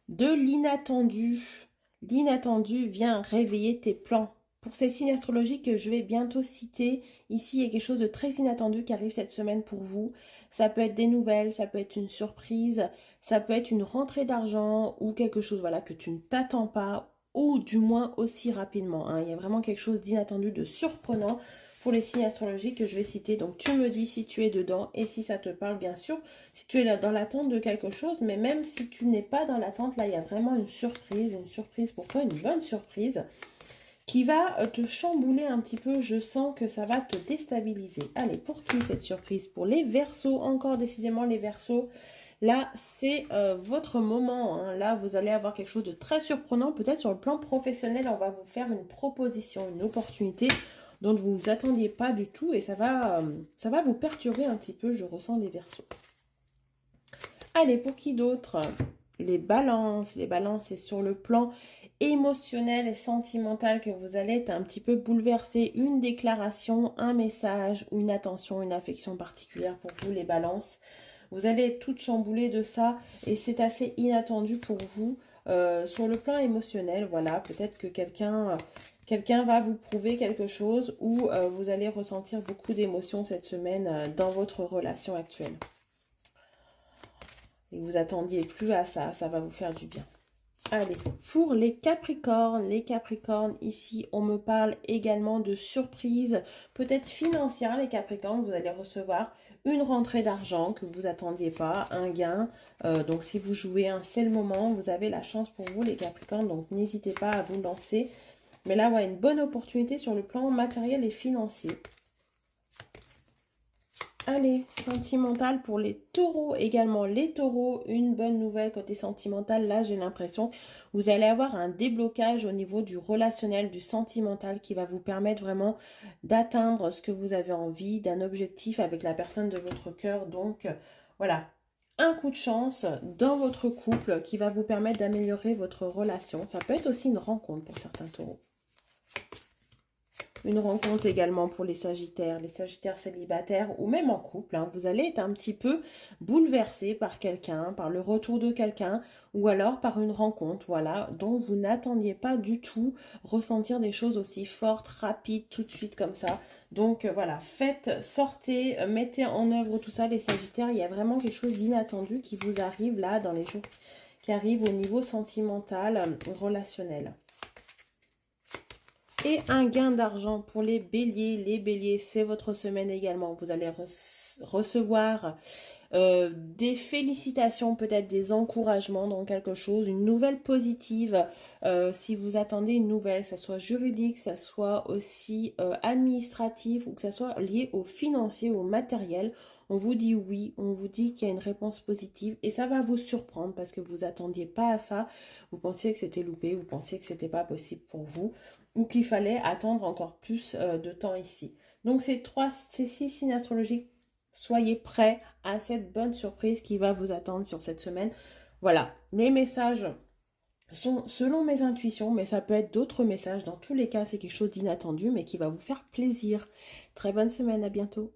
de l'inattendu. L'inattendu vient réveiller tes plans. Pour ces signes astrologiques que je vais bientôt citer, ici il y a quelque chose de très inattendu qui arrive cette semaine pour vous. Ça peut être des nouvelles, ça peut être une surprise, ça peut être une rentrée d'argent ou quelque chose voilà, que tu ne t'attends pas ou du moins aussi rapidement, hein. Il y a vraiment quelque chose d'inattendu, de surprenant pour les signes astrologiques que je vais citer. Donc tu me dis si tu es dedans et si ça te parle bien sûr, si tu es là dans l'attente de quelque chose, mais même si tu n'es pas dans l'attente, là il y a vraiment une surprise pour toi, une bonne surprise qui va te chambouler un petit peu. Je sens que ça va te déstabiliser. Allez, pour qui cette surprise? Pour les Verseaux, encore décidément les Verseaux. Là, c'est votre moment, hein. Là, vous allez avoir quelque chose de très surprenant. Peut-être sur le plan professionnel, on va vous faire une proposition, une opportunité dont vous ne vous attendiez pas du tout. Et ça va vous perturber un petit peu, je ressens les Verseaux. Allez, pour qui d'autre? Les balances. Les balances, c'est sur le plan émotionnel et sentimental que vous allez être un petit peu bouleversé. Une déclaration, un message, une attention, une affection particulière pour vous, les balances. Vous allez être toute chamboulée de ça et c'est assez inattendu pour vous. Sur le plan émotionnel, voilà, peut-être que quelqu'un va vous prouver quelque chose ou vous allez ressentir beaucoup d'émotions cette semaine dans votre relation actuelle. Et vous attendiez plus à ça, ça va vous faire du bien. Allez, pour les Capricornes, ici, on me parle également de surprises, peut-être financières, les Capricornes, vous allez recevoir une rentrée d'argent que vous attendiez pas, un gain. Donc, si vous jouez c'est le moment, vous avez la chance pour vous, les Capricornes, donc n'hésitez pas à vous lancer. Mais là, ouais, une bonne opportunité sur le plan matériel et financier. Allez, sentimental pour les taureaux également. Les taureaux, une bonne nouvelle côté sentimental. Là, j'ai l'impression que vous allez avoir un déblocage au niveau du relationnel, du sentimental qui va vous permettre vraiment d'atteindre ce que vous avez envie, d'un objectif avec la personne de votre cœur. Donc, voilà, un coup de chance dans votre couple qui va vous permettre d'améliorer votre relation. Ça peut être aussi une rencontre pour certains taureaux. Une rencontre également pour les Sagittaires célibataires ou même en couple, hein. Vous allez être un petit peu bouleversé par quelqu'un, par le retour de quelqu'un ou alors par une rencontre, voilà, dont vous n'attendiez pas du tout ressentir des choses aussi fortes, rapides, tout de suite comme ça. Donc voilà, sortez, mettez en œuvre tout ça les Sagittaires. Il y a vraiment quelque chose d'inattendu qui vous arrive là dans les jours qui arrivent au niveau sentimental, relationnel. Et un gain d'argent pour les béliers. Les béliers, c'est votre semaine également. Vous allez recevoir des félicitations, peut-être des encouragements dans quelque chose, une nouvelle positive. Si vous attendez une nouvelle, que ce soit juridique, que ce soit aussi administratif ou que ce soit lié au financier, au matériel, on vous dit oui, on vous dit qu'il y a une réponse positive et ça va vous surprendre parce que vous attendiez pas à ça. Vous pensiez que c'était loupé, vous pensiez que c'était pas possible pour vous ou qu'il fallait attendre encore plus de temps ici. Donc ces six signes astrologiques, soyez prêts à cette bonne surprise qui va vous attendre sur cette semaine. Voilà, les messages sont selon mes intuitions, mais ça peut être d'autres messages. Dans tous les cas, c'est quelque chose d'inattendu, mais qui va vous faire plaisir. Très bonne semaine, à bientôt.